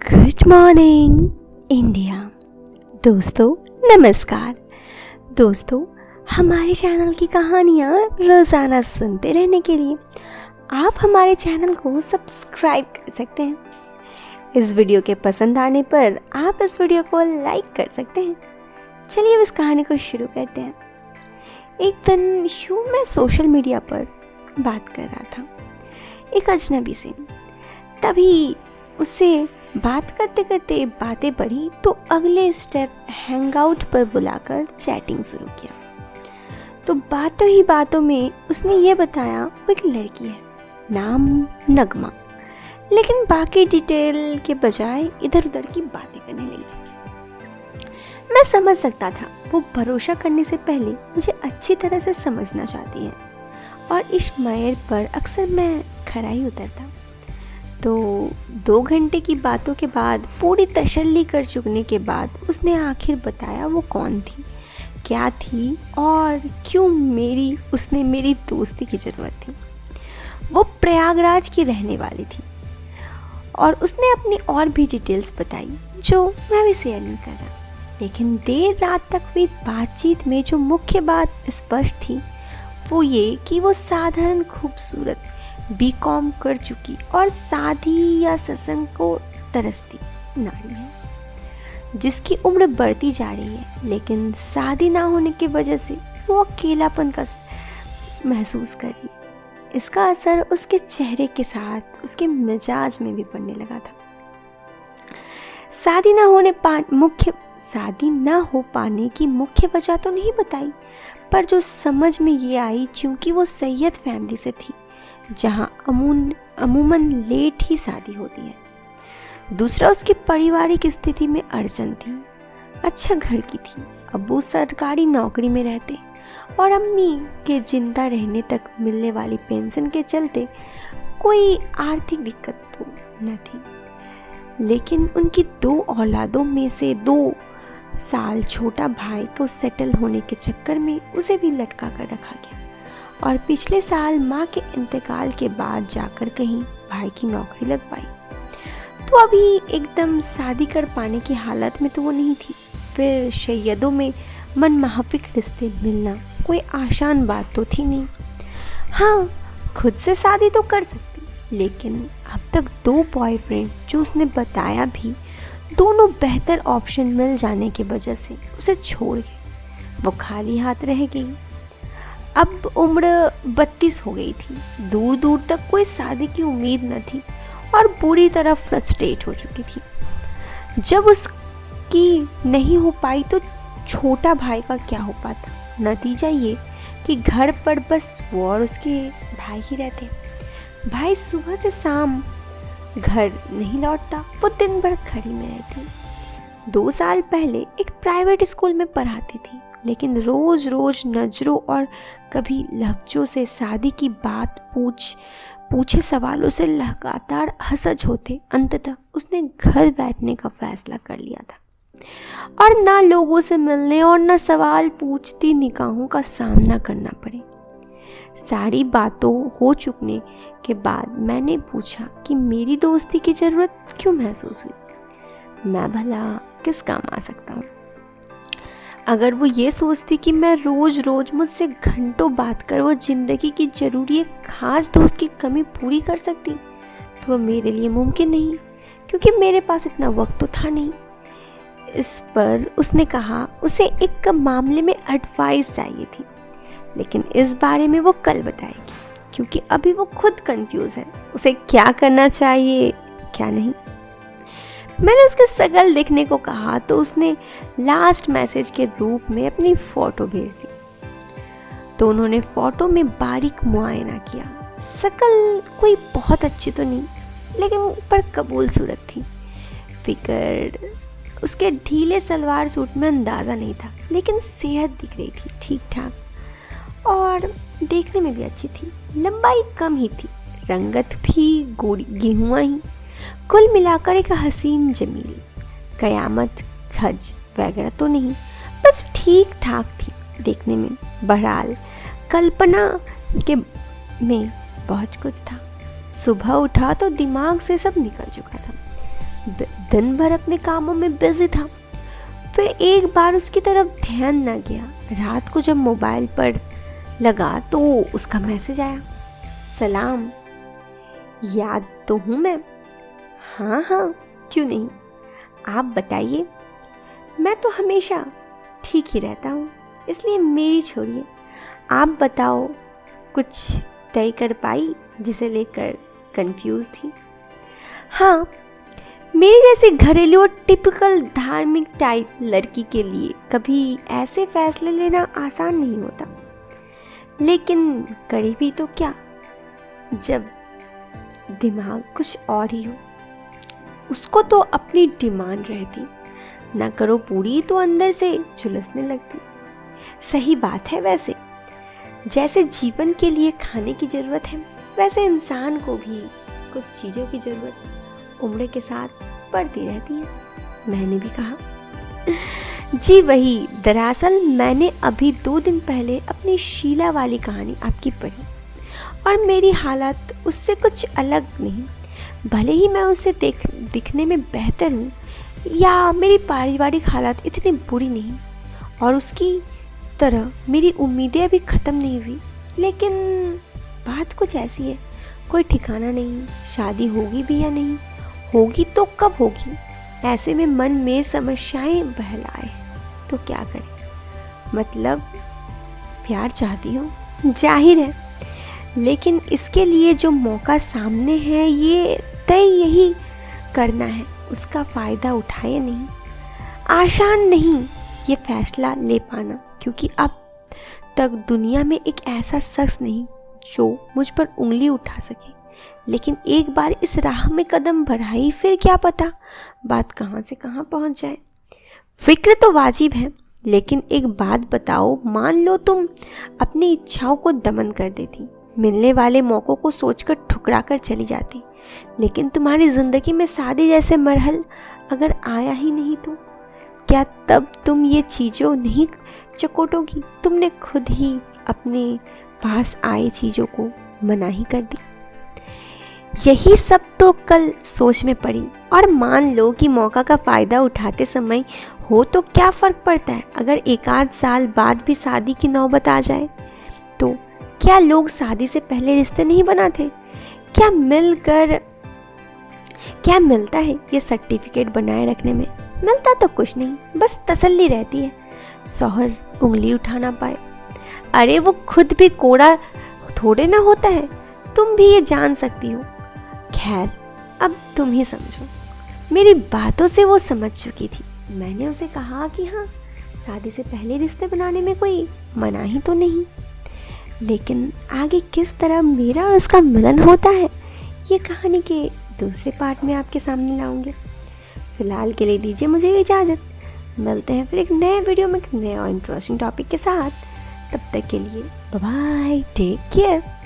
Good morning India. दोस्तों नमस्कार। दोस्तों हमारे चैनल की कहानियाँ रोज़ाना सुनते रहने के लिए आप हमारे चैनल को सब्सक्राइब कर सकते हैं। इस वीडियो के पसंद आने पर आप इस वीडियो को लाइक कर सकते हैं। चलिए अब इस कहानी को शुरू करते हैं। एक दिन यूँ मैं सोशल मीडिया पर बात कर रहा था एक अजनबी से। तभी उससे बात करते करते बातें बढ़ी तो अगले स्टेप हैंगआउट पर बुलाकर चैटिंग शुरू किया। तो बातों ही बातों में उसने ये बताया वो एक लड़की है, नाम नगमा, लेकिन बाकी डिटेल के बजाय इधर उधर की बातें करने लगी। मैं समझ सकता था वो भरोसा करने से पहले मुझे अच्छी तरह से समझना चाहती है और इस मायर पर अक्सर मैं खरा ही उतरता। तो 2 घंटे की बातों के बाद पूरी तसल्ली कर चुकने के बाद उसने आखिर बताया वो कौन थी, क्या थी और क्यों उसने मेरी दोस्ती की ज़रूरत थी। वो प्रयागराज की रहने वाली थी और उसने अपनी और भी डिटेल्स बताई जो मैं भी शेयर नहीं कर रहा। लेकिन देर रात तक हुई बातचीत में जो मुख्य बात स्पष्ट थी वो ये कि वो साधारण खूबसूरत बीकॉम कर चुकी और शादी या सत्संग को तरसती नारी है जिसकी उम्र बढ़ती जा रही है, लेकिन शादी ना होने की वजह से वो अकेलापन का महसूस कर रही है। इसका असर उसके चेहरे के साथ उसके मिजाज में भी पड़ने लगा था। शादी ना हो पाने की मुख्य वजह तो नहीं बताई, पर जो समझ में ये आई क्योंकि वो सैयद फैमिली से थी जहां अमूमन लेट ही शादी होती है। दूसरा उसकी पारिवारिक स्थिति में अड़चन थी। अच्छा घर की थी, अब्बू सरकारी नौकरी में रहते और अम्मी के जिंदा रहने तक मिलने वाली पेंशन के चलते कोई आर्थिक दिक्कत तो न थी। लेकिन उनकी 2 औलादों में से 2 साल छोटा भाई को सेटल होने के चक्कर में उसे भी लटका कर रखा गया और पिछले साल माँ के इंतकाल के बाद जाकर कहीं भाई की नौकरी लग पाई। तो अभी एकदम शादी कर पाने की हालत में तो वो नहीं थी। फिर सैयदों में मनमाफिक रिश्ते मिलना कोई आसान बात तो थी नहीं। हाँ, खुद से शादी तो कर सकती, लेकिन अब तक 2 बॉयफ्रेंड जो उसने बताया भी दोनों बेहतर ऑप्शन मिल जाने की वजह से उसे छोड़ गए। वो खाली हाथ रह गई। अब उम्र 32 हो गई थी, दूर दूर तक कोई शादी की उम्मीद न थी और पूरी तरह फ्रस्ट्रेट हो चुकी थी। जब उसकी नहीं हो पाई तो छोटा भाई का क्या हो पाता। नतीजा ये कि घर पर बस वो और उसके भाई ही रहते। भाई सुबह से शाम घर नहीं लौटता, वो दिन भर घड़ी में रहती। 2 साल पहले एक प्राइवेट स्कूल में पढ़ाती थी, लेकिन रोज रोज नजरों और कभी लफ्जों से शादी की बात पूछे सवालों से लगातार हसज होते अंततः उसने घर बैठने का फैसला कर लिया था और ना लोगों से मिलने और ना सवाल पूछती निगाहों का सामना करना पड़े। सारी बातों हो चुकने के बाद मैंने पूछा कि मेरी दोस्ती की ज़रूरत क्यों महसूस हुई। मैं भला किस काम आ सकता हूँ? अगर वो ये सोचती कि मैं रोज़ रोज़ मुझसे घंटों बात कर वो ज़िंदगी की ज़रूरी एक खास दोस्त की कमी पूरी कर सकती तो वो मेरे लिए मुमकिन नहीं, क्योंकि मेरे पास इतना वक्त तो था नहीं। इस पर उसने कहा उसे एक मामले में एडवाइस चाहिए थी, लेकिन इस बारे में वो कल बताएगी, क्योंकि अभी वो खुद कंफ्यूज है उसे क्या करना चाहिए क्या नहीं। मैंने उसके शक्ल देखने को कहा तो उसने लास्ट मैसेज के रूप में अपनी फ़ोटो भेज दी। तो उन्होंने फ़ोटो में बारीक मुआयना किया। शक्ल कोई बहुत अच्छी तो नहीं, लेकिन पर कबूल सूरत थी। फिगर उसके ढीले सलवार सूट में अंदाज़ा नहीं था, लेकिन सेहत दिख रही थी ठीक ठाक और देखने में भी अच्छी थी। लंबाई कम ही थी, रंगत भी गेहुआ ही। कुल मिलाकर एक हसीन जमीली, कयामत खज वगैरह तो नहीं, बस ठीक ठाक थी देखने में। बहरहाल कल्पना के में बहुत कुछ था। सुबह उठा तो दिमाग से सब निकल चुका था। दिन भर अपने कामों में बिजी था। फिर एक बार उसकी तरफ ध्यान न गया। रात को जब मोबाइल पर लगा तो उसका मैसेज आया, सलाम, याद तो हूँ मैं। हाँ हाँ, क्यों नहीं, आप बताइए। मैं तो हमेशा ठीक ही रहता हूँ, इसलिए मेरी छोड़िए, आप बताओ, कुछ तय कर पाई जिसे लेकर कंफ्यूज थी? हाँ, मेरी जैसी घरेलू और टिपिकल धार्मिक टाइप लड़की के लिए कभी ऐसे फैसले लेना आसान नहीं होता, लेकिन करे भी तो क्या जब दिमाग कुछ और ही हो। उसको तो अपनी डिमांड रहती, ना करो पूरी तो अंदर से झुलसने लगती। सही बात है वैसे, जैसे जीवन के लिए खाने की ज़रूरत है, वैसे इंसान को भी कुछ चीज़ों की ज़रूरत उम्र के साथ बढ़ती रहती है, मैंने भी कहा। जी वही, दरअसल मैंने अभी 2 दिन पहले अपनी शीला वाली कहानी आपकी पढ़ी और मेरी हालत उससे कुछ अलग नहीं। भले ही मैं उससे दिखने में बेहतर हूँ या मेरी पारिवारिक हालत इतनी बुरी नहीं और उसकी तरह मेरी उम्मीदें अभी ख़त्म नहीं हुई, लेकिन बात कुछ ऐसी है, कोई ठिकाना नहीं, शादी होगी भी या नहीं होगी तो कब होगी। ऐसे में मन में समस्याएं बहलाए तो क्या करें। मतलब प्यार चाहती हूँ, जाहिर है, लेकिन इसके लिए जो मौका सामने है ये तय यही करना है, उसका फ़ायदा उठाए नहीं। आसान नहीं ये फैसला ले पाना, क्योंकि अब तक दुनिया में एक ऐसा शख्स नहीं जो मुझ पर उंगली उठा सके। लेकिन एक बार इस राह में कदम बढ़ाई, फिर क्या पता बात कहाँ से कहाँ पहुँच जाए। फिक्र तो वाजिब है, लेकिन एक बात बताओ, मान लो तुम अपनी इच्छाओं को दमन कर देती, मिलने वाले मौक़ों को सोचकर ठुकरा कर चली जाती, लेकिन तुम्हारी ज़िंदगी में शादी जैसे मरहल अगर आया ही नहीं तो क्या तब तुम ये चीज़ों नहीं चकोटोगी? तुमने खुद ही अपने पास आए चीज़ों को मनाही कर दी। यही सब तो कल सोच में पड़ी। और मान लो कि मौका का फ़ायदा उठाते समय हो तो क्या फ़र्क पड़ता है अगर 1 आध साल बाद भी शादी की नौबत आ जाए तो? क्या लोग शादी से पहले रिश्ते नहीं बनाते? क्या मिलता है ये सर्टिफिकेट बनाए रखने में? मिलता तो कुछ नहीं, बस तसल्ली रहती है, शौहर उंगली उठा ना पाए। अरे वो खुद भी कोड़ा थोड़े ना होता है, तुम भी ये जान सकती हो। खैर, अब तुम ही समझो। मेरी बातों से वो समझ चुकी थी। मैंने उसे कहा कि हाँ, शादी से पहले रिश्ते बनाने में कोई मनाही तो नहीं, लेकिन आगे किस तरह मेरा और उसका मिलन होता है ये कहानी के दूसरे पार्ट में आपके सामने लाऊंगी। फिलहाल के लिए दीजिए मुझे इजाज़त। मिलते हैं फिर एक नए वीडियो में एक नए और इंटरेस्टिंग टॉपिक के साथ। तब तक के लिए बाय बाय, टेक केयर।